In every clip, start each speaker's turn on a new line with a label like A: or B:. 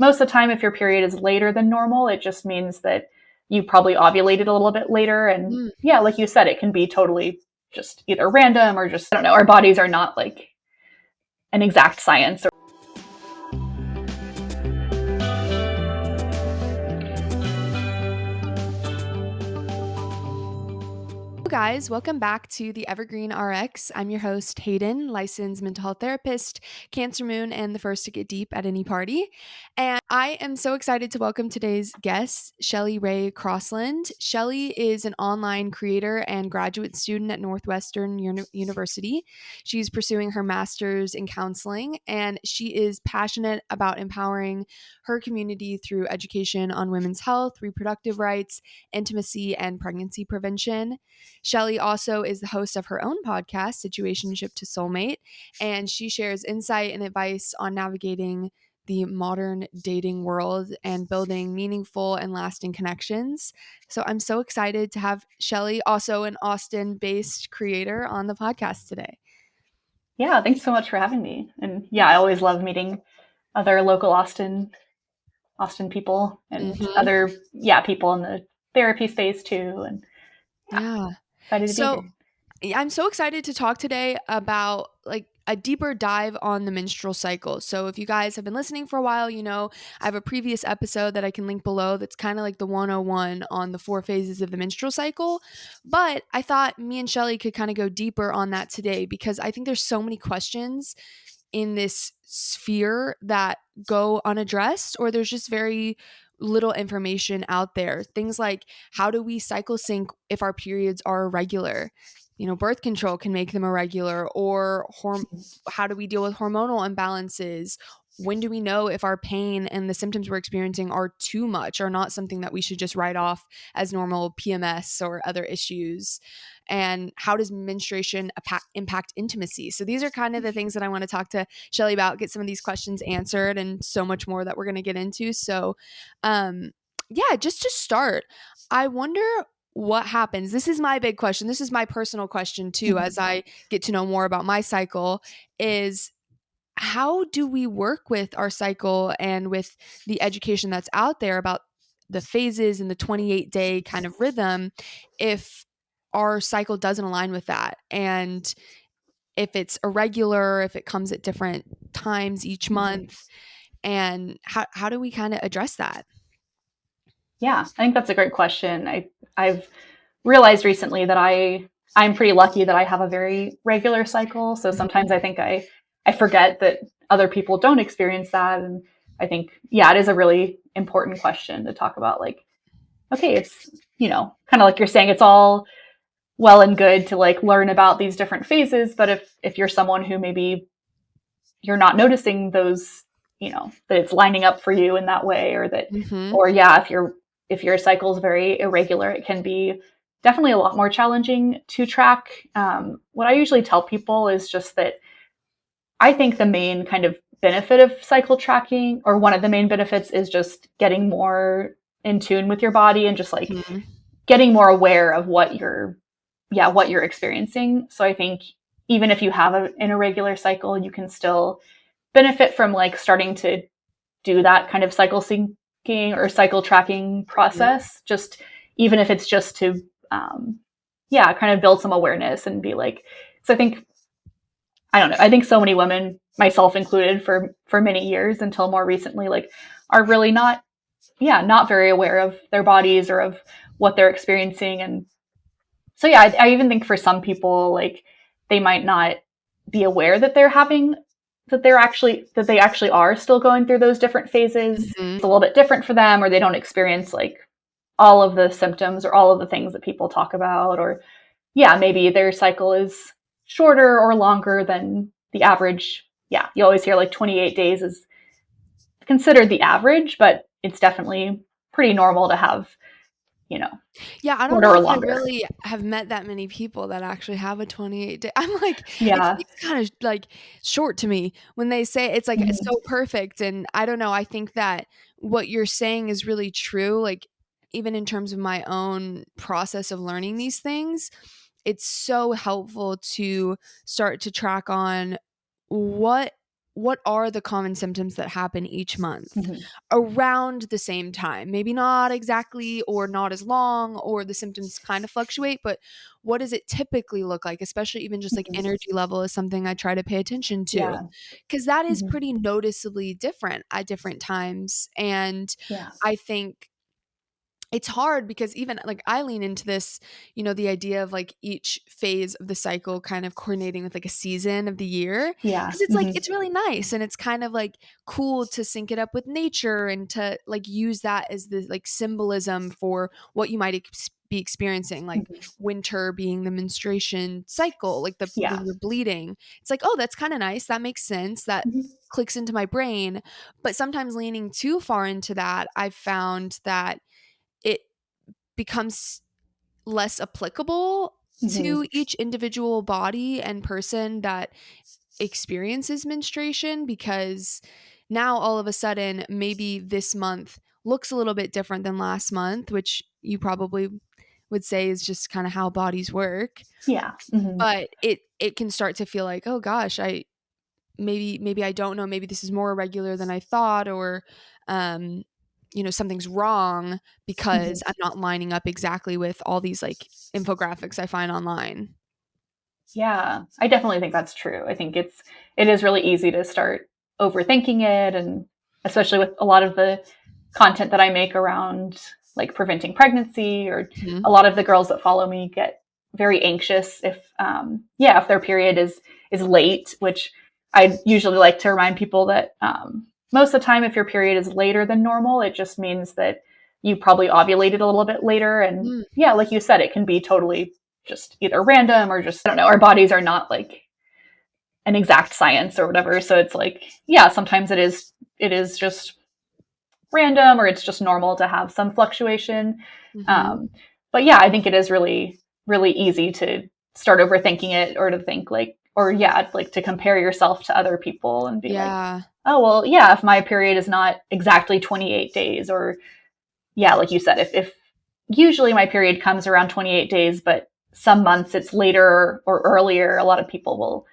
A: most of the time, if your period is later than normal, it just means that you probably ovulated a little bit later. And yeah, like you said, it can be totally just either random or just, I don't know, our bodies are not like an exact science.
B: Guys, welcome back to the Evergreen Rx. I'm your host, Hayden, licensed mental health therapist, Cancer Moon, and the first to get deep at any party. And I am so excited to welcome today's guest, Shelly Ray Crossland. Shelly is an online creator and graduate student at Northwestern University. She's pursuing her master's in counseling, and she is passionate about empowering her community through education on women's health, reproductive rights, intimacy, and pregnancy prevention. Shelly also is the host of her own podcast, Situationship to Soulmate, and she shares insight and advice on navigating the modern dating world and building meaningful and lasting connections. So I'm so excited to have Shelly, also an Austin-based creator, on the podcast today.
A: Yeah, thanks so much for having me. And yeah, I always love meeting other local Austin people and other people in the therapy space too. And excited to be
B: here. I'm so excited to talk today about like a deeper dive on the menstrual cycle. So if you guys have been listening for a while, you know, I have a previous episode that I can link below that's kind of like the 101 on the 4 phases of the menstrual cycle. But I thought me and Shelly could kind of go deeper on that today because I think there's so many questions in this sphere that go unaddressed, or there's just very little information out there. Things like, how do we cycle sync if our periods are irregular? You know, birth control can make them irregular, or how do we deal with hormonal imbalances? When do we know if our pain and the symptoms we're experiencing are too much or not something that we should just write off as normal PMS or other issues? And how does menstruation impact intimacy? So these are kind of the things that I want to talk to Shelly about, get some of these questions answered, and so much more that we're going to get into. So just to start, I wonder what happens. This is my big question. This is my personal question too, as I get to know more about my cycle, is how do we work with our cycle and with the education that's out there about the phases and the 28-day kind of rhythm if our cycle doesn't align with that? And if it's irregular, if it comes at different times each month, and how do we kind of address that?
A: Yeah, I think that's a great question. I've realized recently that I'm pretty lucky that I have a very regular cycle. So sometimes I think I forget that other people don't experience that. And I think, it is a really important question to talk about. Like, okay, it's, kind of like you're saying, it's all well and good to like learn about these different phases. But if you're someone who maybe you're not noticing those, that it's lining up for you in that way, or that, if your cycle is very irregular, it can be definitely a lot more challenging to track. What I usually tell people is just that I think the main kind of benefit of cycle tracking, or one of the main benefits, is just getting more in tune with your body and just like getting more aware of what you're experiencing. So I think even if you have an irregular cycle, you can still benefit from like starting to do that kind of cycle syncing or cycle tracking process, just even if it's just to kind of build some awareness and be like, so I think so many women, myself included, for many years until more recently, like are really not very aware of their bodies or of what they're experiencing. And so I even think for some people, like they might not be aware that they actually are still going through those different phases. It's a little bit different for them, or they don't experience like all of the symptoms or all of the things that people talk about, or maybe their cycle is shorter or longer than the average. You always hear like 28 days is considered the average, but it's definitely pretty normal to have,
B: I don't know if I really have met that many people that actually have a 28-day. I'm like, it's kind of like short to me when they say it's like it's so perfect. And I don't know, I think that what you're saying is really true. Like even in terms of my own process of learning these things, it's so helpful to start to track on what what are the common symptoms that happen each month
A: Mm-hmm.
B: around the same time? Maybe not exactly or not as long, or the symptoms kind of fluctuate, but what does it typically look like? Especially even just like
A: Mm-hmm.
B: energy level is something I try to pay attention to,
A: Yeah.
B: because that is
A: Mm-hmm.
B: pretty noticeably different at different times. And
A: Yeah.
B: I think it's hard because even like I lean into this, the idea of like each phase of the cycle kind of coordinating with like a season of the year.
A: Yeah.
B: Cause it's like,
A: Mm-hmm.
B: it's really nice. And it's kind of like cool to sync it up with nature and to like use that as the like symbolism for what you might be experiencing, like
A: Mm-hmm.
B: winter being the menstruation cycle, like the
A: Yeah.
B: when you're bleeding. It's like, oh, that's kind of nice. That makes sense. That
A: Mm-hmm.
B: clicks into my brain. But sometimes leaning too far into that, I've found that it becomes less applicable
A: Mm-hmm.
B: to each individual body and person that experiences menstruation, because now all of a sudden maybe this month looks a little bit different than last month, which you probably would say is just kind of how bodies work.
A: Yeah. Mm-hmm.
B: But it can start to feel like, oh gosh, I maybe I don't know, maybe this is more irregular than I thought, or um something's wrong
A: Mm-hmm.
B: because I'm not lining up exactly with all these like infographics I find online.
A: Yeah, I definitely think that's true. I think it is really easy to start overthinking it, and especially with a lot of the content that I make around like preventing pregnancy, or a
B: Mhm.
A: lot of the girls that follow me get very anxious if if their period is late, which I usually like to remind people that most of the time if your period is later than normal, it just means that you probably ovulated a little bit later, and
B: Mm,
A: yeah, like you said, it can be totally just either random or just, I don't know, our bodies are not like an exact science or whatever. So it's like, yeah, sometimes it is just random, or it's just normal to have some fluctuation.
B: mhm.
A: Um, but yeah, I think it is really, really easy to start overthinking it, or to think like, or yeah, like to compare yourself to other people and be like,
B: Yeah.
A: oh, well, yeah, if my period is not exactly 28 days, or yeah, like you said, if usually my period comes around 28 days, but some months it's later or earlier, a lot of people will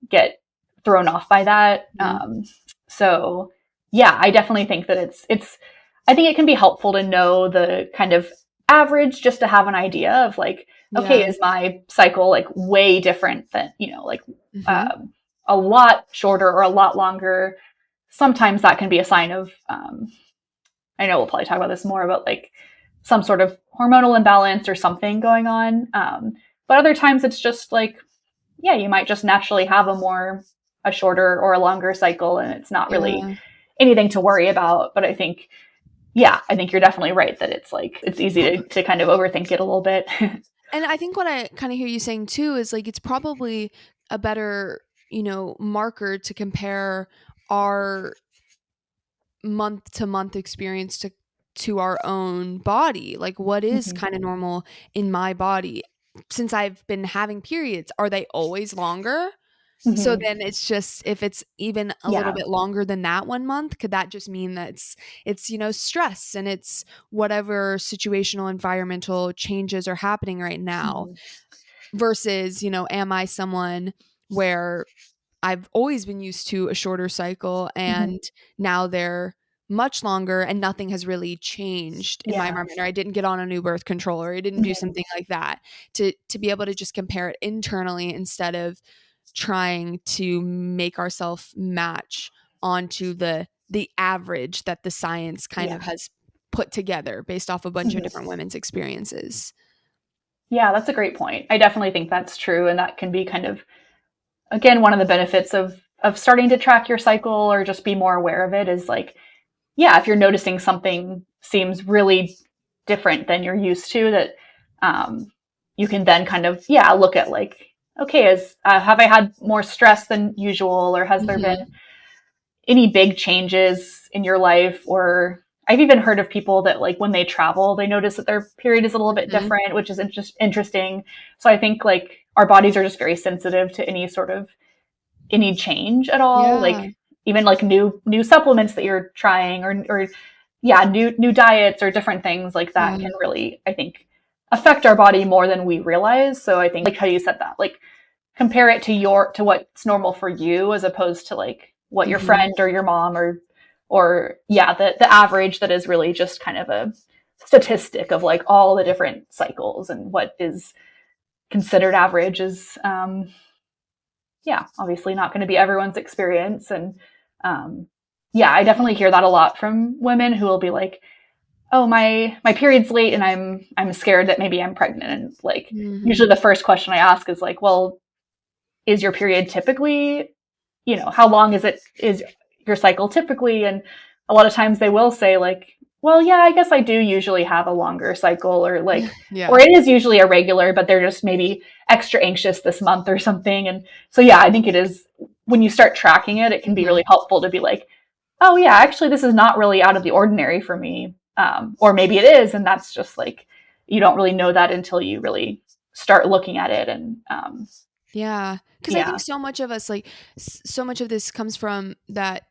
A: get thrown off by that.
B: Mhm.
A: So yeah, I definitely think that I think it can be helpful to know the kind of average, just to have an idea of like, okay,
B: Yeah.
A: is my cycle like way different than, like
B: Mhm.
A: um, a lot shorter or a lot longer. Sometimes that can be a sign of, I know we'll probably talk about this more, about like some sort of hormonal imbalance or something going on. But other times it's just like, yeah, you might just naturally have a shorter or a longer cycle, and it's not really
B: Yeah.
A: anything to worry about. But I think, yeah, I think you're definitely right that it's like, it's easy to kind of overthink it a little bit.
B: And I think what I kind of hear you saying too is like it's probably a better, marker to compare our month to month experience to our own body. Like what is
A: Mm-hmm.
B: kind of normal in my body? Since I've been having periods, are they always longer? So
A: Mm-hmm.
B: then it's just, if it's even a little
A: Yeah.
B: bit longer than that 1 month, could that just mean that it's stress, and it's whatever situational environmental changes are happening right now,
A: Mm-hmm.
B: versus, am I someone where I've always been used to a shorter cycle,
A: Mm-hmm.
B: and now they're much longer and nothing has really changed in my
A: Yeah.
B: environment, or I didn't get on a new birth control, or I didn't do
A: Mm-hmm.
B: something like that, to be able to just compare it internally instead of trying to make ourselves match onto the average that the science kind of
A: Yeah.
B: has put together based off a bunch of
A: Mm-hmm.
B: different women's experiences.
A: Yeah, that's a great point. I definitely think that's true, and that can be kind of, again, one of the benefits of starting to track your cycle, or just be more aware of it, is like, yeah, if you're noticing something seems really different than you're used to, that um, you can then kind of, yeah, look at like, okay, have I had more stress than usual, or has there been
B: Mhm.
A: any big changes in your life? Or I've even heard of people that like when they travel, they notice that their period is a little bit
B: Mhm.
A: different, which is just interesting. So I think like our bodies are just very sensitive to any change at all,
B: Yeah.
A: like even like new supplements that you're trying, or yeah, new diets or different things like
B: Yeah.
A: that can really, I think, affect our body more than we realize. So I think like how you said that, like compare it to what's normal for you, as opposed to like what your
B: Mm-hmm.
A: friend or your mom or yeah, the average that is really just kind of a statistic of like all the different cycles and what is considered average is yeah, obviously not going to be everyone's experience. And yeah, I definitely hear that a lot from women who will be like, oh, my period's late and I'm scared that maybe I'm pregnant. And like
B: Mm-hmm.
A: usually the first question I ask is like, well, is your period typically, how long is your cycle typically? And a lot of times they will say like, well, yeah, I guess I do usually have a longer cycle, or like, or
B: Yeah.
A: it is usually irregular, but they're just maybe extra anxious this month or something. And so, yeah, I think it is, when you start tracking it, it can be
B: Mm-hmm.
A: really helpful to be like, oh yeah, actually this is not really out of the ordinary for me. Or maybe it is. And that's just like, you don't really know that until you really start looking at it. And
B: Yeah. Because I
A: yeah.
B: think so much of us, like, so much of this comes from that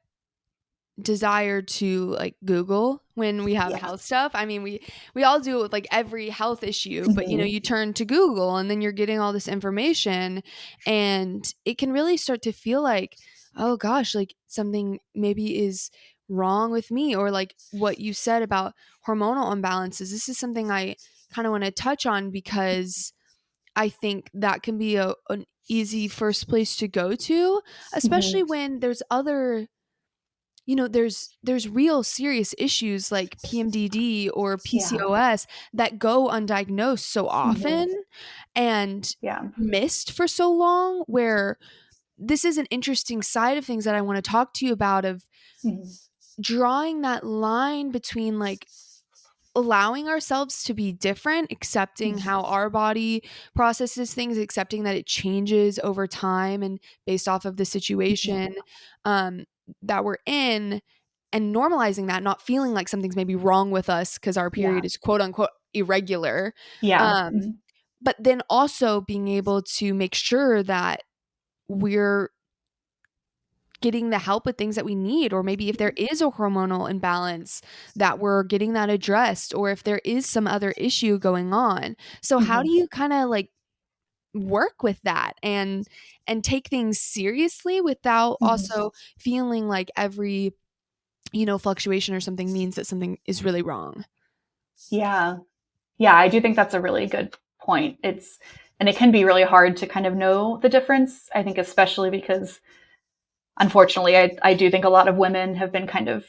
B: desire to like Google when we have
A: Yeah.
B: health stuff. I mean, we all do it with like every health issue, but
A: Mm-hmm.
B: you turn to Google and then you're getting all this information, and it can really start to feel like, oh gosh, like something maybe is wrong with me, or like what you said about hormonal imbalances. This is something I kind of want to touch on because I think that can be an easy first place to go to,
A: Mm-hmm.
B: especially when there's other, there's real serious issues like PMDD or
A: Yeah.
B: PCOS that go undiagnosed so
A: Mm-hmm.
B: often and
A: Yeah.
B: missed for so long, where this is an interesting side of things that I want to talk to you about, of
A: Mm-hmm.
B: drawing that line between like allowing ourselves to be different, accepting how our body processes things, accepting that it changes over time and based off of the
A: Mm-hmm.
B: situation um, that we're in, and normalizing that, not feeling like something's maybe wrong with us because our
A: Yeah.
B: period is quote unquote irregular.
A: Yeah.
B: Um,
A: Mm-hmm.
B: but then also being able to make sure that we're getting the help with things that we need, or maybe if there is a hormonal imbalance, that we're getting that addressed, or if there is some other issue going on. So how do
A: Mm-hmm.
B: you kind of like work with that and take things seriously without
A: Mm-hmm.
B: also feeling like every fluctuation or something means that something is really wrong?
A: Yeah. Yeah. I do think that's a really good point. And it can be really hard to kind of know the difference. I think, especially because unfortunately, I do think a lot of women have been kind of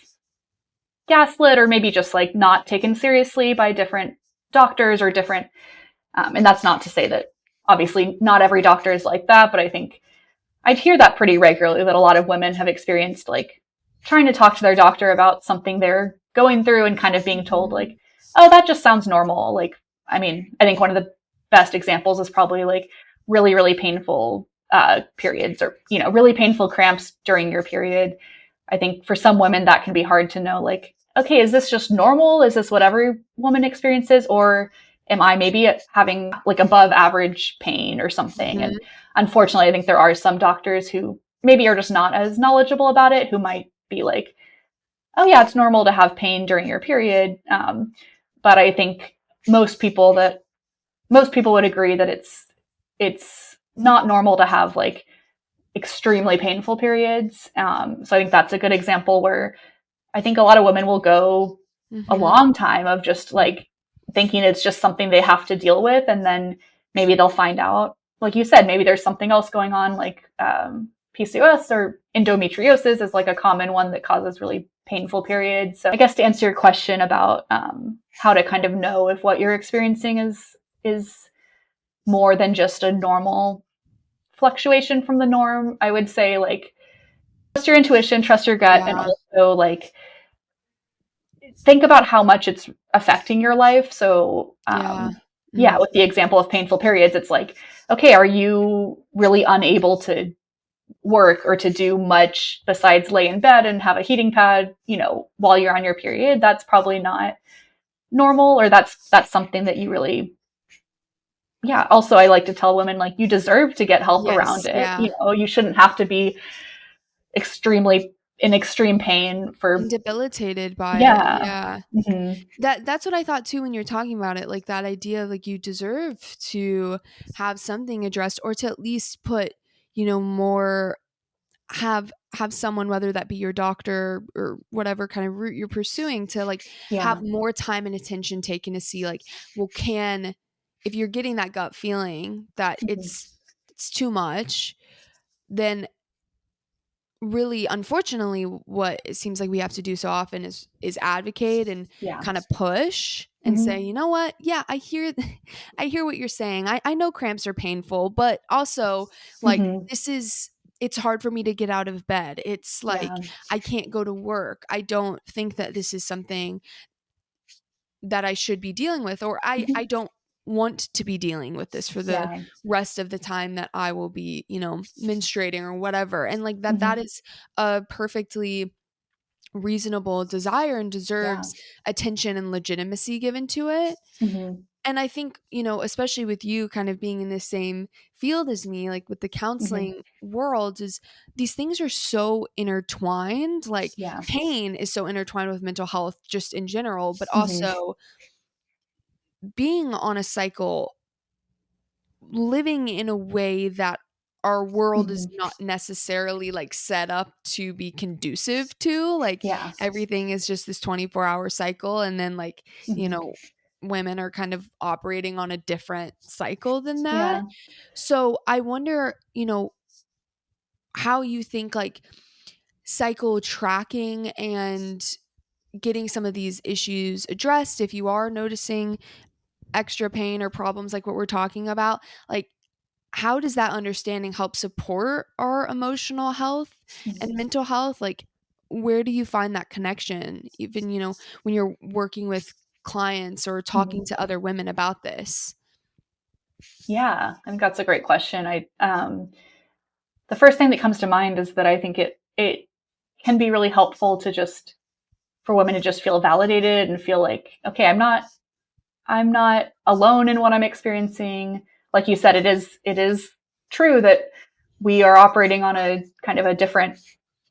A: gaslit or maybe just like not taken seriously by different doctors or different, and that's not to say that obviously not every doctor is like that, but I think I'd hear that pretty regularly, that a lot of women have experienced like trying to talk to their doctor about something they're going through and kind of being told
B: Mhm.
A: like, oh, that just sounds normal. Like, I mean, I think one of the best examples is probably like really, really painful periods, or, really painful cramps during your period. I think for some women that can be hard to know, like, okay, is this just normal? Is this what every woman experiences? Or am I maybe having like above average pain or something? And
B: Mhm.
A: unfortunately, I think there are some doctors who maybe are just not as knowledgeable about it, who might be like, oh yeah, it's normal to have pain during your period. But I think most people that most people would agree that it's not normal to have like extremely painful periods. So I think that's a good example where I think a lot of women will go a
B: Mhm.
A: long time of just like thinking it's just something they have to deal with. And then maybe they'll find out, like you said, maybe there's something else going on, like PCOS or endometriosis is like a common one that causes really painful periods. So I guess to answer your question about how to kind of know if what you're experiencing is more than just a normal fluctuation from the norm, I would say like trust your intuition, trust your gut, and
B: Yeah.
A: also like think about how much it's affecting your life. So,
B: Yeah.
A: yeah,
B: Mm.
A: with the example of painful periods, it's like, okay, are you really unable to work or to do much besides lay in bed and have a heating pad, while you're on your period? That's probably not normal, or that's something that you really, yeah. Also, I like to tell women like you deserve to get help around
B: Yes.
A: it.
B: Yeah.
A: You shouldn't have to be extremely in extreme pain
B: And
A: for,
B: debilitated by it.
A: yeah.
B: Yeah.
A: Mm-hmm.
B: That's what I thought too when you're talking about it, like that idea of like you deserve to have something addressed, or to at least put, more have someone, whether that be your doctor or whatever kind of route you're pursuing, to like have
A: Yeah.
B: more time and attention taken to see like, well, can, if you're getting that gut feeling that
A: Mhm.
B: it's too much, then really, unfortunately, what it seems like we have to do so often is advocate and
A: Yeah.
B: kind of push and say,
A: Mhm.
B: you know what, yeah, I hear I hear what you're saying. I know cramps are painful, but also like
A: Mhm.
B: this is, it's hard for me to get out of bed. It's like
A: Yeah.
B: I can't go to work. I don't think that this is something that I should be dealing with, or I
A: Mhm.
B: don't want to be dealing with this for the
A: Yeah.
B: rest of the time that I will be, menstruating or whatever. And like that
A: Mhm.
B: is a perfectly reasonable desire and
A: Yeah.
B: deserves attention and legitimacy given to it.
A: Mhm.
B: And I think, especially with you kind of being in the same field as me, like with the
A: Mhm.
B: counseling world, is these things are so intertwined. Like
A: Yeah.
B: pain is so intertwined with mental health just in general, but
A: Mhm.
B: also being on a cycle, living in a way that our world is
A: Mhm.
B: not necessarily like set up to be conducive to, like
A: Yeah.
B: everything is just this 24-hour cycle, and then like, you
A: Mhm.
B: know women are kind of operating on a different cycle than that.
A: Yeah.
B: So I wonder, how you think like cycle tracking and getting some of these issues addressed, if you are noticing extra pain or problems like what we're talking about, like how does that understanding help support our emotional health and
A: Mhm.
B: mental health? Like, where do you find that connection, even, when you're working with clients or talking
A: Mhm.
B: to other women about this?
A: Yeah. I think that's a great question. The first thing that comes to mind is that I think it can be really helpful to just for women to just feel validated and feel like, okay, I'm not alone in what I'm experiencing. Like you said, it is true that we are operating on a kind of a different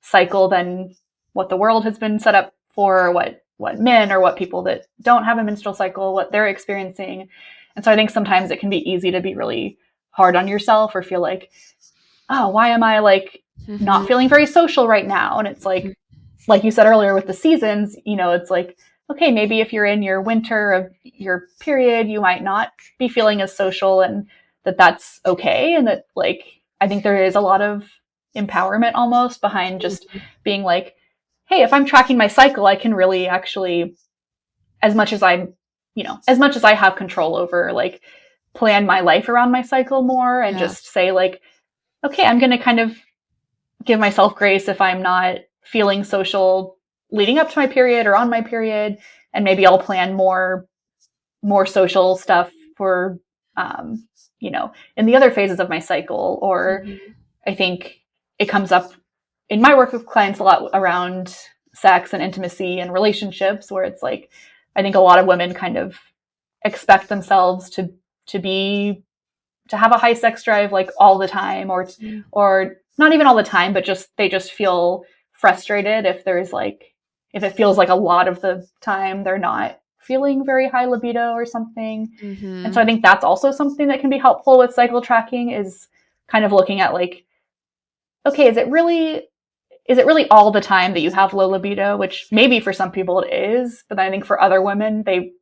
A: cycle than what the world has been set up for, or what men or what people that don't have a menstrual cycle, what they're experiencing. And so I think sometimes it can be easy to be really hard on yourself or feel like, oh, why am I like not
B: Mhm.
A: feeling very social right now? And it's like you said earlier with the seasons, it's like, okay, maybe if you're in your winter of your period, you might not be feeling as social, and that's okay. And that, like, I think there is a lot of empowerment almost behind just
B: Mhm.
A: being like, hey, if I'm tracking my cycle, I can really actually, as much as I'm, as much as I have control over, like, plan my life around my cycle more and
B: Yeah.
A: just say, like, okay, I'm going to kind of give myself grace if I'm not feeling social leading up to my period or on my period, and maybe I'll plan more social stuff for um, in the other phases of my cycle. Or
B: Mhm.
A: I think it comes up in my work with clients a lot around sex and intimacy and relationships, where it's like I think a lot of women kind of expect themselves to be to have a high sex drive like all the time,
B: Mm.
A: or not even all the time, but just they just feel frustrated if there's like if it feels like a lot of the time they're not feeling very high libido or something. And so
B: Mhm.
A: I think that's also something that can be helpful with cycle tracking, is kind of looking at like, okay, is it really all the time that you have low libido, which maybe for some people it is, but I think for other women, they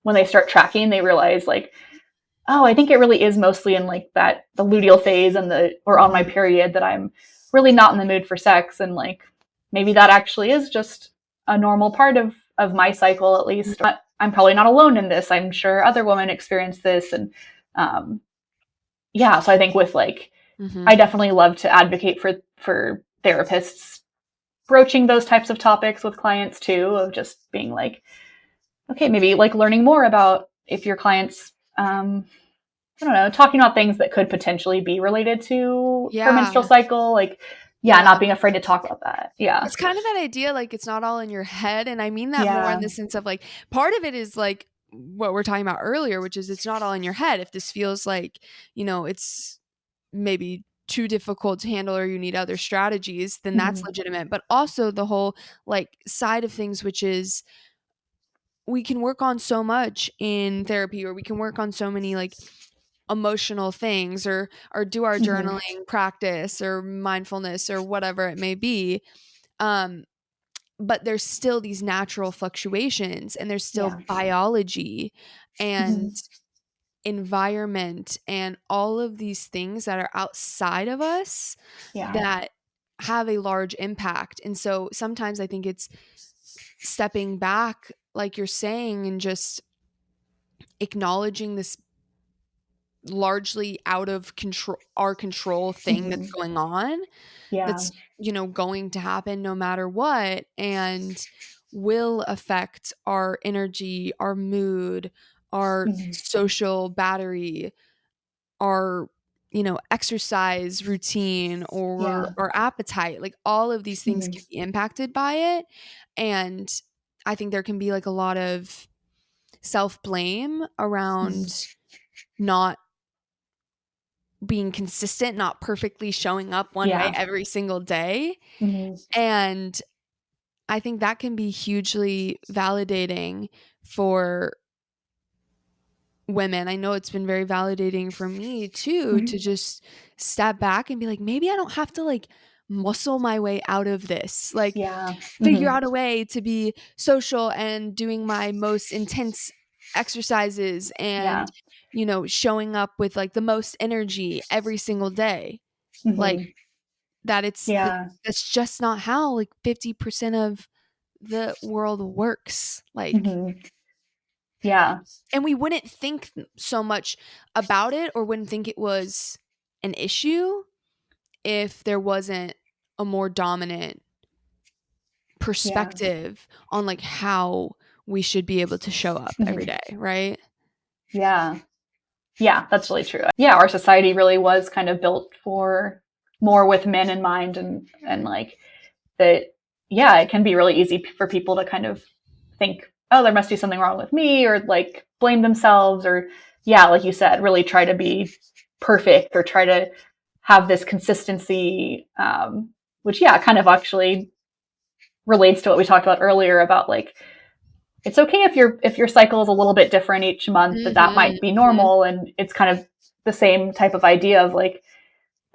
A: when they start tracking, they realize like, oh, I think it really is mostly in like that the luteal phase and the or on my
B: Mhm.
A: period that I'm really not in the mood for sex, and like maybe that actually is just a normal part of my cycle at least. I'm probably not alone in this. I'm sure other women experience this, and um, yeah. So I think with like I
B: Mhm.
A: definitely love to advocate for therapists broaching those types of topics with clients too, of just being like, okay, maybe like learning more about if your clients I don't know, talking about things that could potentially be related to her menstrual
B: Yeah.
A: cycle, like, yeah,
B: Yeah.
A: not being afraid to talk about that. Yeah.
B: It's kind of that idea, like, it's not all in your head, and I mean that more in
A: Yeah.
B: the sense of, like, part of it is, like, what we're talking about earlier, which is it's not all in your head. If this feels like, it's maybe too difficult to handle or you need other strategies, then that's
A: Mhm.
B: legitimate. But also the whole, like, side of things, which is we can work on so much in therapy, or we can work on so many, like, emotional things or do our journaling practice or mindfulness or whatever it may be. But there's still these natural fluctuations, and there's still
A: Yeah.
B: biology and
A: Mhm.
B: environment and all of these things that are outside of us
A: Yeah.
B: that have a large impact. And so sometimes I think it's stepping back, like you're saying, and just acknowledging this largely out of control, our control thing that's
A: Mhm.
B: going on,
A: Yeah.
B: that's, going to happen no matter what, and will affect our energy, our mood, our
A: Mhm.
B: social battery, our exercise routine, or
A: Yeah.
B: our appetite. Like all of these things
A: Mhm.
B: can be impacted by it. And I think there can be like a lot of self-blame
A: Mhm.
B: around not being consistent, not perfectly showing up one way
A: Yeah.
B: every single day.
A: Mhm.
B: And I think that can be hugely validating for women. I know it's been very validating for me too, to
A: Mhm.
B: just step back and be like, maybe I don't have to like muscle my way out of this. Like,
A: Yeah.
B: figure
A: Mhm.
B: out a way to be social and doing my most intense exercises and,
A: Yeah.
B: showing up with like the most energy every single day. Like,
A: Mhm. Yeah.
B: that's just not how like 50% of the world works. Like,
A: Mhm. Yeah.
B: and we wouldn't think so much about it, or wouldn't think it was an issue, if there wasn't a more dominant
A: Yeah.
B: perspective on like how we should be able to show up every
A: Mhm.
B: day, right?
A: Yeah. Yeah, that's really true. Yeah, our society really was kind of built for more with men in mind, and like that. Yeah, it can be really easy for people to kind of think, oh, there must be something wrong with me, or like blame themselves, or yeah, like you said, really try to be perfect or try to have this consistency, which yeah, kind of actually relates to what we talked about earlier about like it's okay if your cycle is a little bit different each month, that
B: Mhm,
A: might be
B: mhm.
A: normal, and it's kind of the same type of idea of like,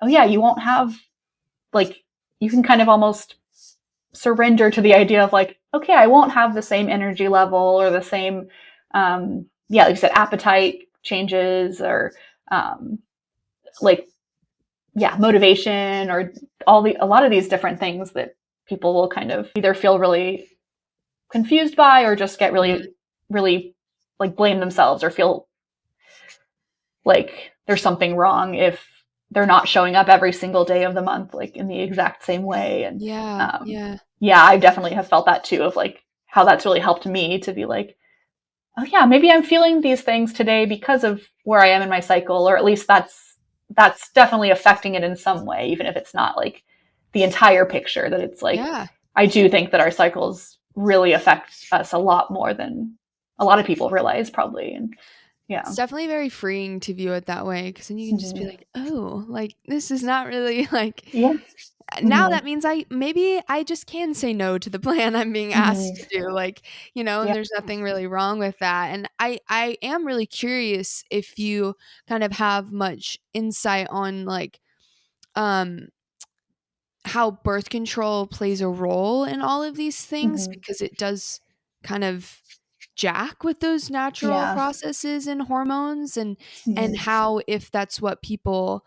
A: oh yeah, you won't have like you can kind of almost surrender to the idea of like, okay, I won't have the same energy level or the same yeah, like you said, appetite changes, or um like yeah, motivation, or a lot of these different things that people will kind of either feel really confused by, or just get
B: Mhm.
A: really like blame themselves or feel like there's something wrong if they're not showing up every single day of the month like in the exact same way. And
B: Yeah, yeah.
A: yeah, I definitely have felt that too, of like how that's really helped me to be like, oh yeah, maybe I'm feeling these things today because of where I am in my cycle, or at least that's definitely affecting it in some way, even if it's not like the entire picture. That it's like,
B: Yeah.
A: I do think that our cycles really affect us a lot more than a lot of people realize, probably. And yeah.
B: It's definitely very freeing to view it that way, because then you can just be
A: Mm-hmm.
B: like, "Oh, like this is not really like
A: Yeah.
B: now
A: Mm-hmm.
B: that means I just can say no to the plan I'm being asked
A: Mm-hmm.
B: to do." Like, and
A: Yeah.
B: there's nothing really wrong with that. And I am really curious if you kind of have much insight on like um how birth control plays a role in all of these things,
A: Mm-hmm.
B: because it does kind of jack with those natural
A: Yeah.
B: processes and hormones, and
A: Mm-hmm.
B: how, if that's what people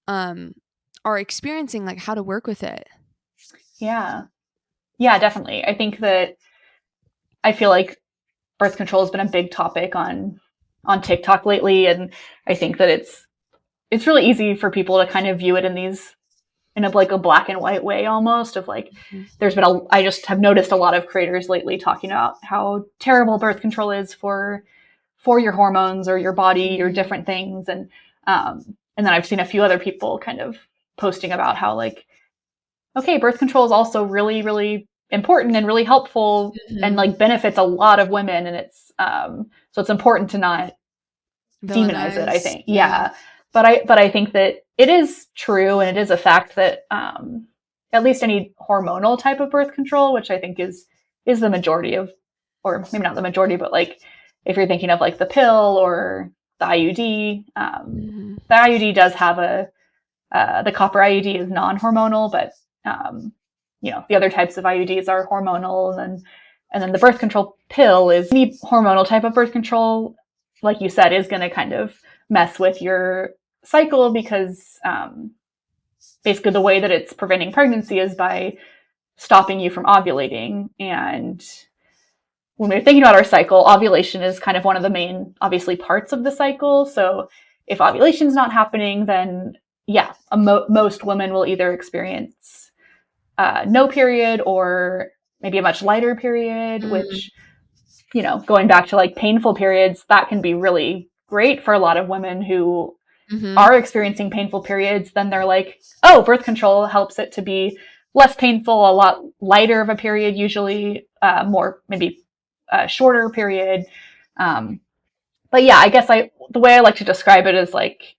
B: um are experiencing, like how to work with it.
A: Yeah. Yeah, definitely. I think that I feel like birth control has been a big topic on TikTok lately, and I think that it's really easy for people to kind of view it in these in a like a black and white way, almost, of like
B: Mhm.
A: I just have noticed a lot of creators lately talking about how terrible birth control is for your hormones or your body or
B: Mhm.
A: different things. And then I've seen a few other people kind of posting about how like, okay, birth control is also really, really important and really helpful and
B: Mhm.
A: like benefits a lot of women. And so it's important to not demonize it, I
B: Villainize.
A: think.
B: Yeah.
A: Yeah. But I think that it is true, and it is a fact that at least any hormonal type of birth control, which I think is the majority of, or maybe not the majority, but like if you're thinking of like the pill or the IUD.
B: Mm-hmm.
A: The IUD does have the copper IUD is non-hormonal, but the other types of IUDs are hormonal, and then the birth control pill is any hormonal type of birth control, like you said, is going to kind of mess with your cycle because basically the way that it's preventing pregnancy is by stopping you from ovulating. And when we're thinking about our cycle, ovulation is kind of one of the main, obviously, parts of the cycle. So if ovulation is not happening, then yeah, most women will either experience no period or maybe a much lighter period, which, going back to like painful periods, that can be really great for a lot of women who
B: Mm-hmm.
A: are experiencing painful periods. Then they're like, oh, birth control helps it to be less painful, a lot lighter of a period, usually more maybe a shorter period. Um, but yeah, I guess the way I like to describe it is like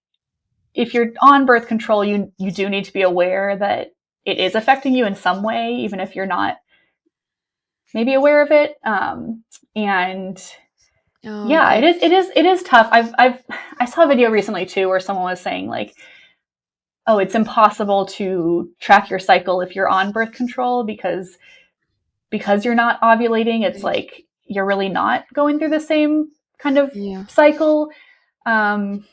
A: if you're on birth control, you do need to be aware that it is affecting you in some way, even if you're not maybe aware of it. And
B: Oh,
A: yeah,
B: okay.
A: it is tough. I saw a video recently too where someone was saying like, oh, it's impossible to track your cycle if you're on birth control because you're not ovulating. It's like you're really not going through the same kind of
B: Yeah.
A: cycle. Um,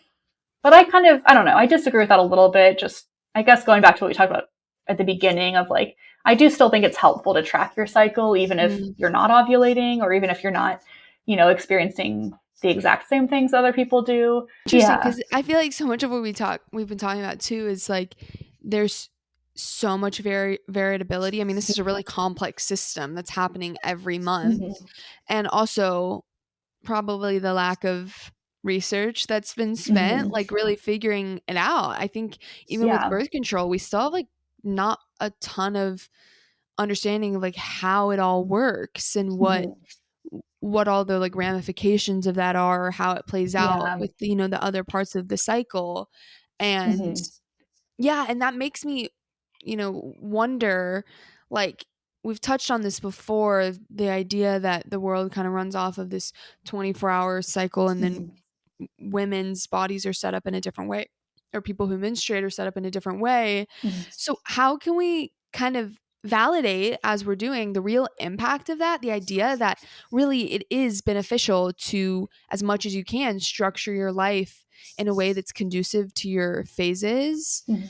A: but I don't know. I disagree with that a little bit. Just, I guess, going back to what we talked about at the beginning of like, I do still think it's helpful to track your cycle, even if
B: Mm.
A: you're not ovulating or even if you're not, experiencing the exact same things other people do.
B: Interesting,
A: Yeah.
B: because I feel like so much of what we've been talking about too is like there's so much variability. I mean, this is a really complex system that's happening every month,
A: Mm-hmm.
B: and also probably the lack of research that's been spent,
A: Mm-hmm.
B: like really figuring it out. I think even with
A: Yeah.
B: birth control, we still have like not a ton of understanding of like how it all works and what
A: Mm-hmm.
B: all the like ramifications of that are, or how it plays out
A: Yeah.
B: with the other parts of the cycle. And
A: Mm-hmm.
B: yeah, and that makes me wonder, like, we've touched on this before, the idea that the world kind of runs off of this 24-hour cycle, and then
A: Mm-hmm.
B: women's bodies are set up in a different way, or people who menstruate are set up in a different way.
A: Mm-hmm.
B: So how can we kind of validate, as we're doing, the real impact of that, the idea that really it is beneficial to, as much as you can, structure your life in a way that's conducive to your phases?
A: Mm-hmm.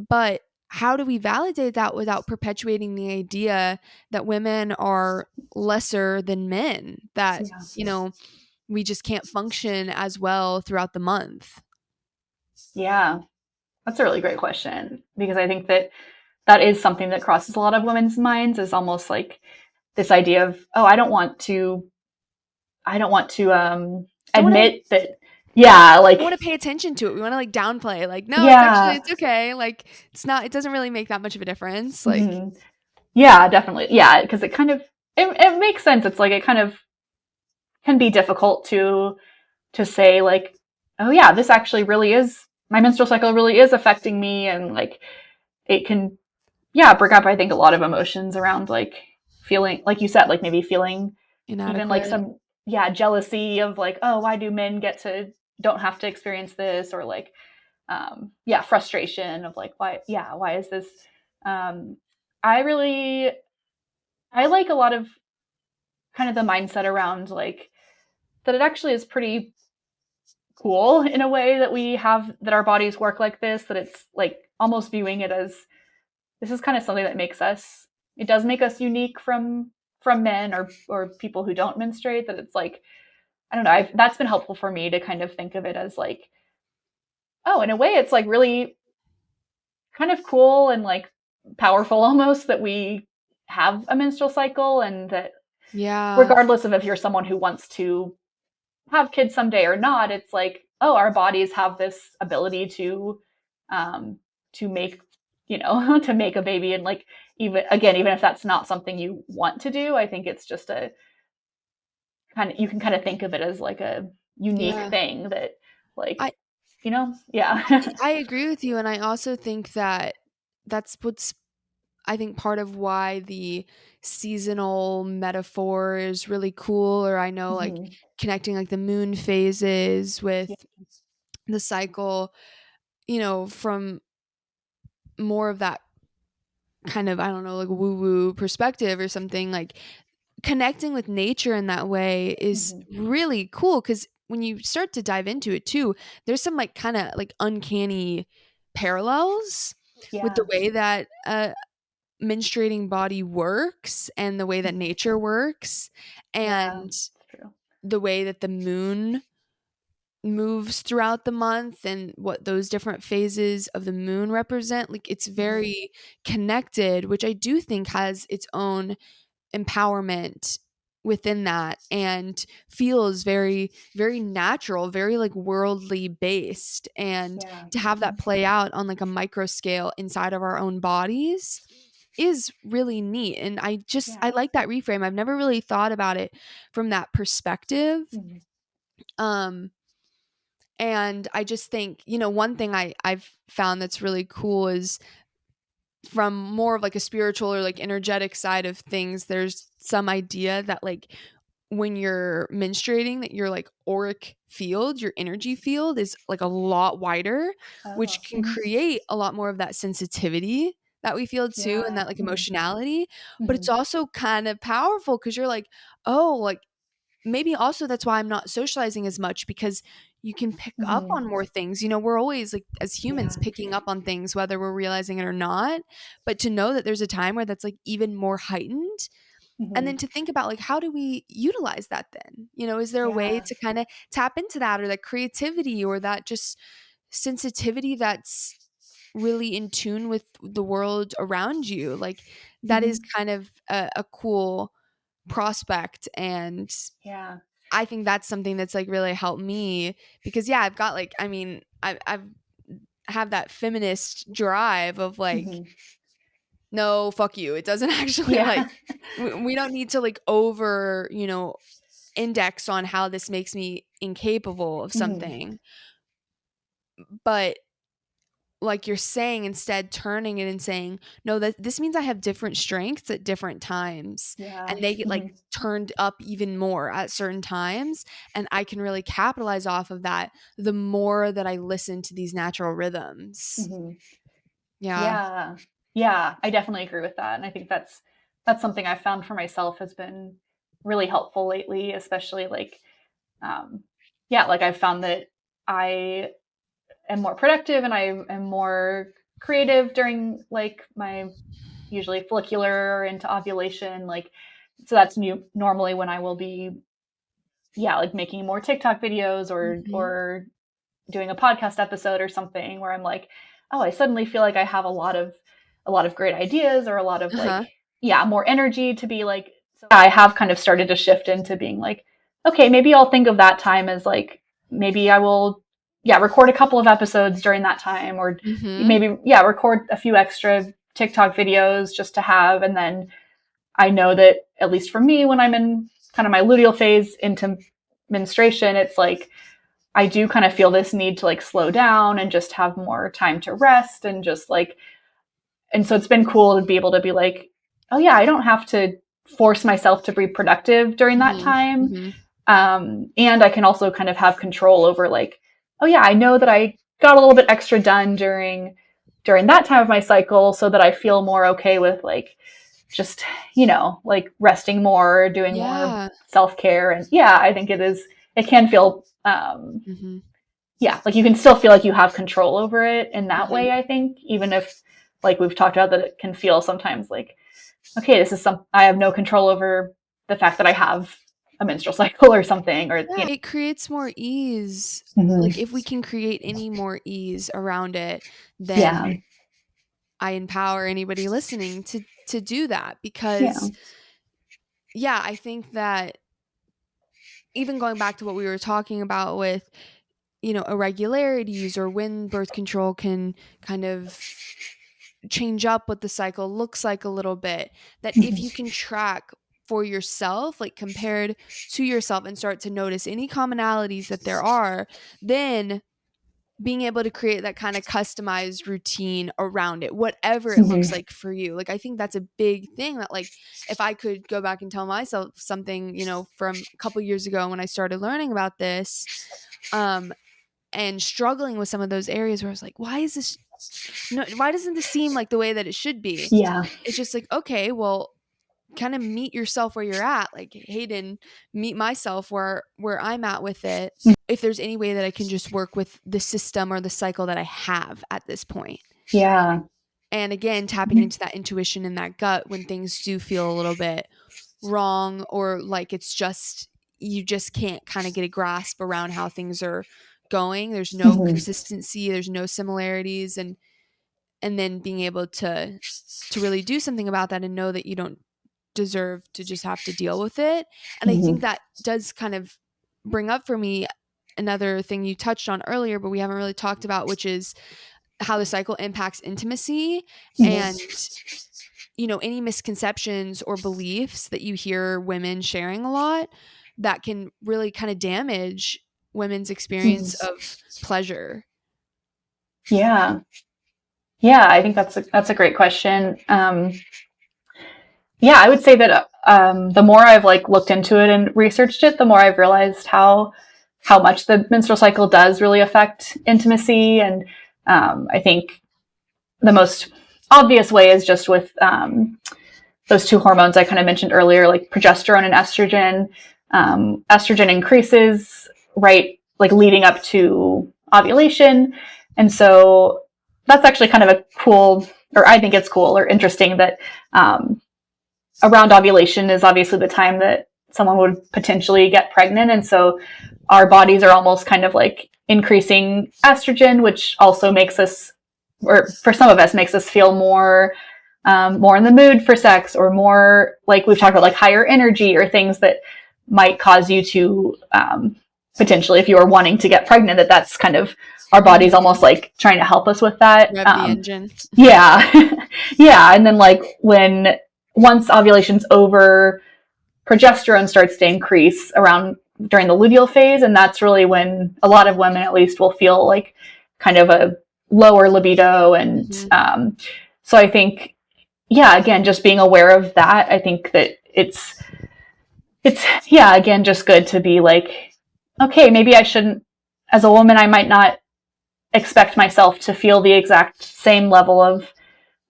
B: But how do we validate that without perpetuating the idea that women are lesser than men, that
A: Yeah.
B: we just can't function as well throughout the month?
A: Yeah. That's a really great question because I think that is something that crosses a lot of women's minds is almost like this idea of, oh, I don't want to
B: Don't want to like
A: admit that. Yeah,
B: don't want
A: like,
B: to pay attention to it. We want to like downplay, like, no,
A: yeah.
B: it's okay, like it's not, it doesn't really make that much of a difference, like.
A: Hmm. Yeah, definitely. Yeah, because it makes sense. It's like it kind of can be difficult to say like, oh yeah, this actually really is my menstrual cycle really is affecting me, and like it can, yeah, bring up I think a lot of emotions around like feeling like you said, like maybe feeling even like
B: Inadequate.
A: some, yeah, jealousy of like, oh, why do men don't have to experience this, or like yeah, frustration of like, why is this. um I really, I like a lot of kind of the mindset around like that it actually is pretty cool in a way that we have that our bodies work like this, that it's like almost viewing it as this is kind of something that makes us, it does make us unique from men or people who don't menstruate, that it's like, I don't know, that's been helpful for me to kind of think of it as like, oh, in a way it's like really kind of cool and like powerful almost that we have a menstrual cycle, and that
B: Yeah.
A: regardless of if you're someone who wants to have kids someday or not, it's like, oh, our bodies have this ability um to make, to make a baby. And like, even if that's not something you want to do, I think it's just a kind of, you can kind of think of it as like a unique
B: Yeah.
A: thing that like,
B: I
A: yeah.
B: I agree with you, and I also think that that's what's I think part of why the seasonal metaphor is really cool, or I know like
A: Mhm.
B: connecting like the moon phases
A: Yeah.
B: with the cycle, from more of that kind of, I don't know, like woo woo perspective or something, like connecting with nature in that way is
A: Mhm.
B: really cool because when you start to dive into it too, there's some like kind of like uncanny parallels with the
A: Yeah.
B: way that menstruating body works and the way that
A: Mhm.
B: nature works
A: Yeah.
B: and
A: It's true.
B: the way that the moon moves throughout the month and what those different phases of the moon represent. Like it's
A: Mhm.
B: very connected, which I do think has its own empowerment within that and feels very very natural, very like worldly based, and
A: Yeah.
B: to have that play out on like a micro scale inside of our own bodies is really neat. And I
A: Yeah.
B: like that reframe. I've never really thought about it from that perspective.
A: Mhm.
B: um and I just think, one thing I've found that's really cool is from more of like a spiritual or like energetic side of things, there's some idea that like when you're menstruating, that your like auric field, your energy field is like a lot wider,
A: Oh.
B: which can
A: Mhm.
B: create a lot more of that sensitivity that we feel too, and
A: Yeah.
B: that like
A: Mhm.
B: emotionality. But it's
A: Mhm.
B: also kind of powerful because you're like, oh, like maybe also that's why I'm not socializing as much, because you can pick up
A: Mhm.
B: on more things. We're always like as humans
A: Yeah.
B: picking up on things whether we're realizing it or not. But to know that there's a time where that's like even more heightened, and
A: Mhm.
B: then to think about like how do we utilize that then? Is there a way
A: Yeah.
B: to kind of tap into that, or that creativity, or that just sensitivity that's really in tune with the world around you? Like that is
A: Mhm.
B: kind of a cool prospect. And
A: Yeah.
B: I think that's something that's like really helped me because yeah, I've got like, I've have that feminist drive of like,
A: Mhm.
B: no, fuck you. It doesn't actually like
A: Yeah.
B: we don't need to like over, index on how this makes me incapable of
A: Mhm.
B: something. But like you're saying, instead turning it and saying, no, that this means I have different strengths at different times,
A: Yeah.
B: and they get like
A: Mhm.
B: turned up even more at certain times, and I can really capitalize off of that the more that I listen to these natural rhythms.
A: Mhm.
B: Yeah.
A: Yeah. Yeah, I definitely agree with that. And I think that's something I've found for myself has been really helpful lately, especially like um yeah, like I've found that I am more productive and I am more creative during like my usually follicular into ovulation, like so that's new normally when I will be yeah, like making more TikTok videos
B: Mhm.
A: or doing a podcast episode or something where I'm like, oh, I suddenly feel like I have a lot of great ideas or a lot of like,
B: Uh-huh.
A: yeah, more energy to be like. So I have kind of started to shift into being like, okay, maybe I'll think of that time as like maybe I will, yeah, record a couple of episodes during that time or
B: Mhm.
A: maybe yeah, record a few extra TikTok videos just to have, and then I know that at least for me when I'm in kind of my luteal phase into menstruation, it's like I do kind of feel this need to like slow down and just have more time to rest and just like, and so it's been cool to be able to be like, oh yeah, I don't have to force myself to be productive during that
B: Mhm.
A: time.
B: Mhm.
A: And I can also kind of have control over like, oh yeah, I know that I got a little bit extra done during that time of my cycle so that I feel more okay with like just, like resting more, doing more
B: Yeah.
A: self-care. And yeah, I think it can feel
B: Mhm.
A: yeah, like you can still feel like you have control over it in that way,
B: Mhm.
A: I think, even if like we've talked about that it can feel sometimes like, okay, this is some I have no control over the fact that I have a menstrual cycle or something or
B: Yeah, it creates more ease.
A: Mhm.
B: Like if we can create any more ease around it, then
A: Yeah.
B: I empower anybody listening to do that
A: Yeah.
B: because yeah, I think that even going back to what we were talking about with, irregularities or when birth control can kind of change up what the cycle looks like a little bit, that if you
A: Mhm.
B: can track for yourself, like compared to yourself, and start to notice any commonalities that there are, then being able to create that kind of customized routine around it, whatever it looks
A: Mhm.
B: like for you. Like, I think that's a big thing that, like, if I could go back and tell myself something, you know, from a couple years ago when I started learning about this, and struggling with some of those areas where I was like, why is this, no, why doesn't this seem like the way that it should be?
A: Yeah.
B: It's just like, okay, well, kind of meet yourself where you're at. Like, Hayden, meet myself where I'm at with it. If there's any way that I can just work with the system or the cycle that I have at this point.
A: Yeah.
B: And again, tapping
A: Mhm.
B: into that intuition and that gut when things do feel a little bit wrong, or like it's just, you just can't kind of get a grasp around how things are going. There's no
A: Mhm.
B: consistency, there's no similarities, and then being able to really do something about that and know that you don't deserve to just have to deal with it. And I think
A: Mhm.
B: that does kind of bring up for me another thing you touched on earlier, but we haven't really talked about, which is how the cycle impacts intimacy. And,
A: Mhm.
B: you know, any misconceptions or beliefs that you hear women sharing a lot that can really kind of damage women's experience
A: Mhm.
B: of pleasure.
A: Yeah. Yeah, I think that's a great question. Yeah, I would say that the more I've like looked into it and researched it, the more I've realized how much the menstrual cycle does really affect intimacy. And I think the most obvious way is just with those two hormones I kind of mentioned earlier, like progesterone and estrogen. Estrogen increases right like leading up to ovulation, and so that's actually kind of a cool, or I think it's cool or interesting that around ovulation is obviously the time that someone would potentially get pregnant. And so our bodies are almost kind of like increasing estrogen, which also makes us, or for some of us, makes us feel more in the mood for sex, or more like we've talked about, like higher energy, or things that might cause you to potentially, if you are wanting to get pregnant, that's kind of our body's
B: Mm-hmm.
A: almost like trying to help us with that.
B: Rev the engine.
A: Yeah. Yeah. And then like when once ovulation's over, progesterone starts to increase around during the luteal phase. And that's really when a lot of women, at least, will feel like kind of a lower libido. And
B: Mm-hmm.
A: so I think, yeah, again, just being aware of that, I think that it's, yeah, again, just good to be like, okay, maybe I shouldn't, as a woman, I might not expect myself to feel the exact same level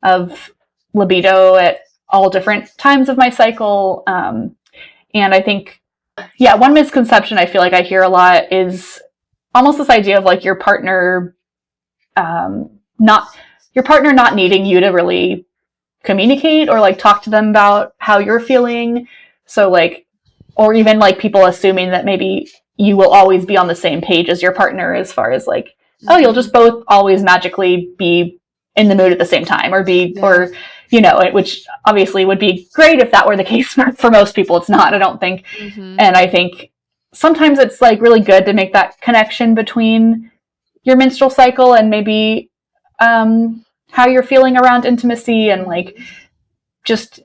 A: of libido at all different times of my cycle. And I think, yeah, one misconception I feel like I hear a lot is almost this idea of like not your partner not needing you to really communicate or like talk to them about how you're feeling. So like, or even like people assuming that maybe you will always be on the same page as your partner, as far as like, oh, you'll
B: Mm-hmm.
A: just both always magically be in the mood at the same time, or be,
B: Yeah.
A: or, you know, which obviously would be great if that were the case. For most people, it's not, I don't think.
B: Mm-hmm.
A: And I think sometimes it's like really good to make that connection between your menstrual cycle and maybe how you're feeling around intimacy. And like,
B: Mm-hmm.
A: just,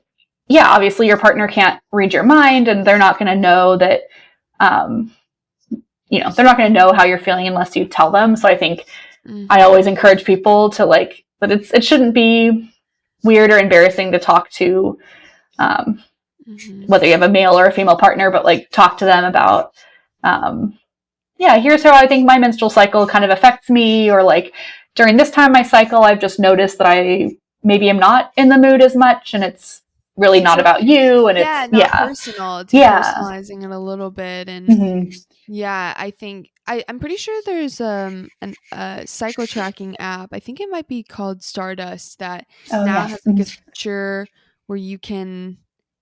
A: yeah, obviously your partner can't read your mind, and they're not going to know that, um, you know, they're not going to know how you're feeling unless you tell them. So I think I
B: Mm-hmm.
A: always encourage people to like, that it shouldn't be weird or embarrassing to talk to, um,
B: Mm-hmm.
A: whether you have a male or a female partner, but like talk to them about, um, yeah, here's how I think my menstrual cycle kind of affects me, or like during this time of my cycle, I've just noticed that I maybe am not in the mood as much, and it's really
B: It's
A: not about
B: okay.
A: you. And
B: Yeah,
A: it's,
B: not
A: yeah,
B: personal,
A: yeah,
B: depersonalizing it a little bit. And
A: mm-hmm.
B: yeah, I think I'm pretty sure there's an cycle tracking app. I think it might be called Stardust, that
A: Oh,
B: now
A: yeah,
B: has like a
A: mm-hmm.
B: feature where you can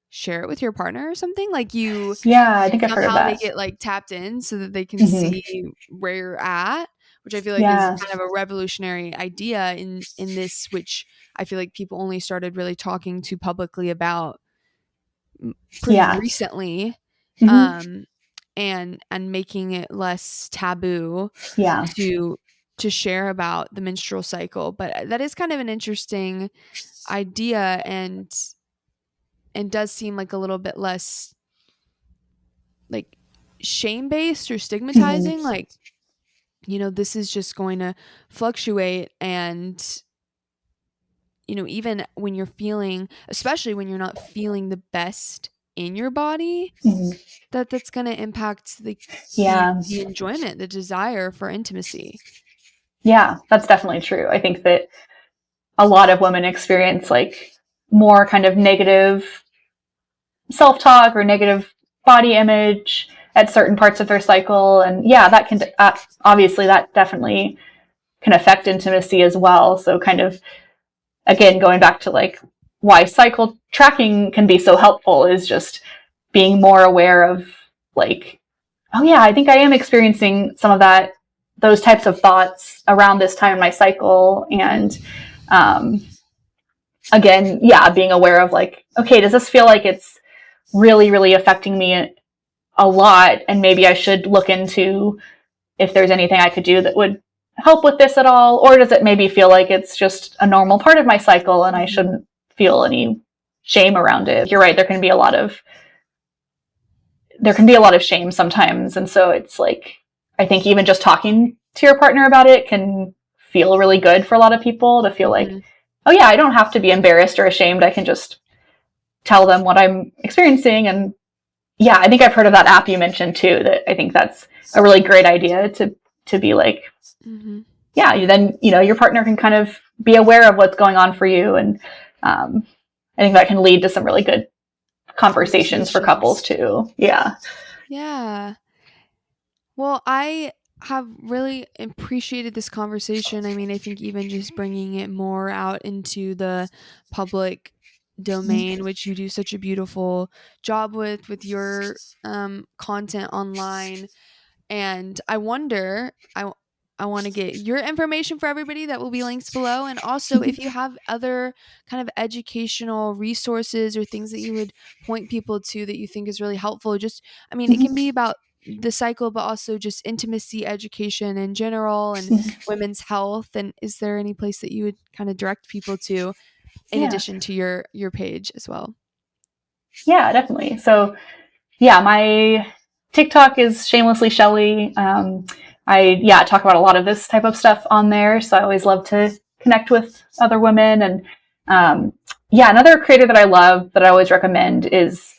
B: share it with your partner or something. Like, you
A: Yeah, I think I've heard of
B: somehow they
A: that.
B: get like tapped in so that they can
A: Mm-hmm.
B: see where you're at, which I feel like is
A: Yeah,
B: kind of a revolutionary idea in this, which I feel like people only started really talking to publicly about pretty
A: yeah,
B: recently.
A: mm-hmm.
B: um and making it less taboo
A: Yeah,
B: to share about the menstrual cycle. But that is kind of an interesting idea, and does seem like a little bit less like shame based or
A: mm-hmm.
B: stigmatizing. Like, this is just going to fluctuate. And, even when you're feeling, especially when you're not feeling the best in your body,
A: Mhm.
B: that's going to impact
A: Yeah.
B: the enjoyment, the desire for intimacy.
A: Yeah, that's definitely true. I think that a lot of women experience like more kind of negative self-talk or negative body image at certain parts of their cycle. And yeah, that can, obviously that definitely can affect intimacy as well. So kind of, again, going back to like why cycle tracking can be so helpful is just being more aware of like, oh yeah, I think I am experiencing some of those types of thoughts around this time in my cycle. And, again, yeah, being aware of like, okay, does this feel like it's really, really affecting me a lot? And maybe I should look into if there's anything I could do that would help with this at all. Or does it maybe feel like it's just a normal part of my cycle and I shouldn't feel any shame around it? You're right. There can be a lot of shame sometimes. And so it's like, I think even just talking to your partner about it can feel really good for a lot of people to feel like, oh yeah, I don't have to be embarrassed or ashamed. I can just tell them what I'm experiencing. And yeah, I think I've heard of that app you mentioned too, that I think that's a really great idea to be like, yeah, then, your partner can kind of be aware of what's going on for you. And I think that can lead to some really good conversations for couples too. Yeah.
B: Yeah. Well, I have really appreciated this conversation. I mean, I think even just bringing it more out into the public domain, which you do such a beautiful job with your content online. And I wonder, I want to get your information for everybody. That will be links below. And also, if you have other kind of educational resources or things that you would point people to that you think is really helpful, just, I mean, it can be about the cycle, but also just intimacy education in general and women's health. And is there any place that you would kind of direct people to in addition to your page as well?
A: Yeah, definitely. So yeah, my TikTok is shamelessly Shelly. I talk about a lot of this type of stuff on there. So I always love to connect with other women. And another creator that I love that I always recommend is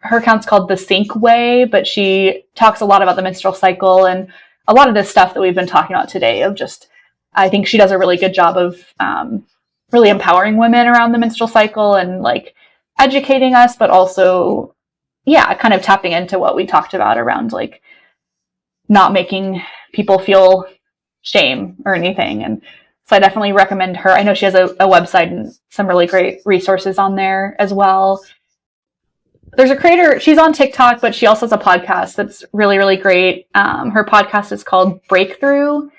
A: her account's called The Sync Way, but she talks a lot about the menstrual cycle and a lot of this stuff that we've been talking about today of just, I think she does a really good job of really empowering women around the menstrual cycle and like educating us, but also, kind of tapping into what we talked about around like not making people feel shame or anything. And so I definitely recommend her. I know she has a website and some really great resources on there as well. There's a creator, she's on TikTok, but she also has a podcast that's really, really great. Her podcast is called Breakthrough,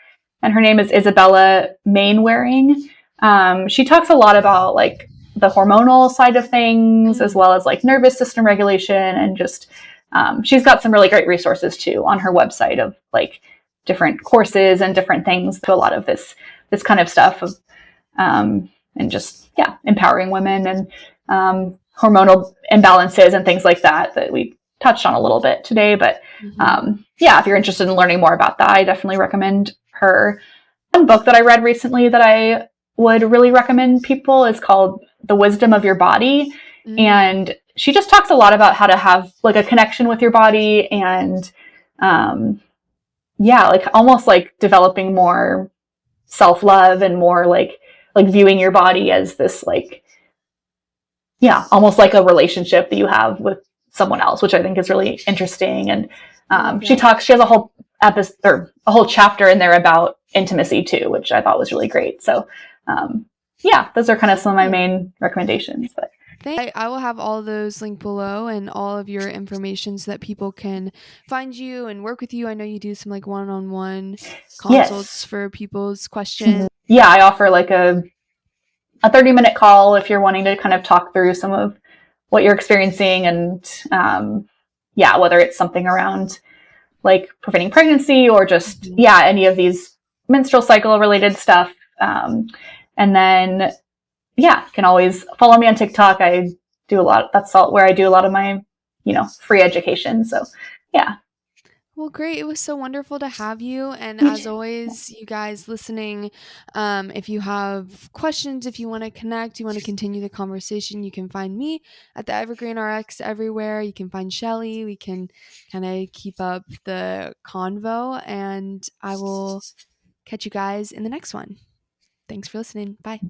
A: and her name is Isabella Mainwaring. She talks a lot about like the hormonal side of things, as well as like nervous system regulation, and just she's got some really great resources too on her website of like different courses and different things to a lot of this kind of stuff of and just empowering women and hormonal imbalances and things like that we touched on a little bit today. But if you're interested in learning more about that, I definitely recommend her. One book that I read recently that I would really recommend people is called The Wisdom of Your Body. And she just talks a lot about how to have like a connection with your body and like almost like developing more self-love and more like viewing your body as this like almost like a relationship that you have with someone else, which I think is really interesting. And she has a whole episode or a whole chapter in there about intimacy too, which I thought was really great. So those are kind of some of my main recommendations. But
B: I will have all those linked below and all of your information so that people can find you and work with you. I know you do some like one-on-one consults for people's questions.
A: Yeah, I offer like a 30-minute call if you're wanting to kind of talk through some of what you're experiencing and whether it's something around like preventing pregnancy or just any of these menstrual cycle related stuff. And then you can always follow me on TikTok. I do a lot. That's where I do a lot of my free education. So yeah.
B: Well, great. It was so wonderful to have you. And as always, you guys listening, if you have questions, if you want to connect, you want to continue the conversation, you can find me at the Evergreen Rx everywhere. You can find Shelly. We can kind of keep up the convo, and I will catch you guys in the next one. Thanks for listening. Bye.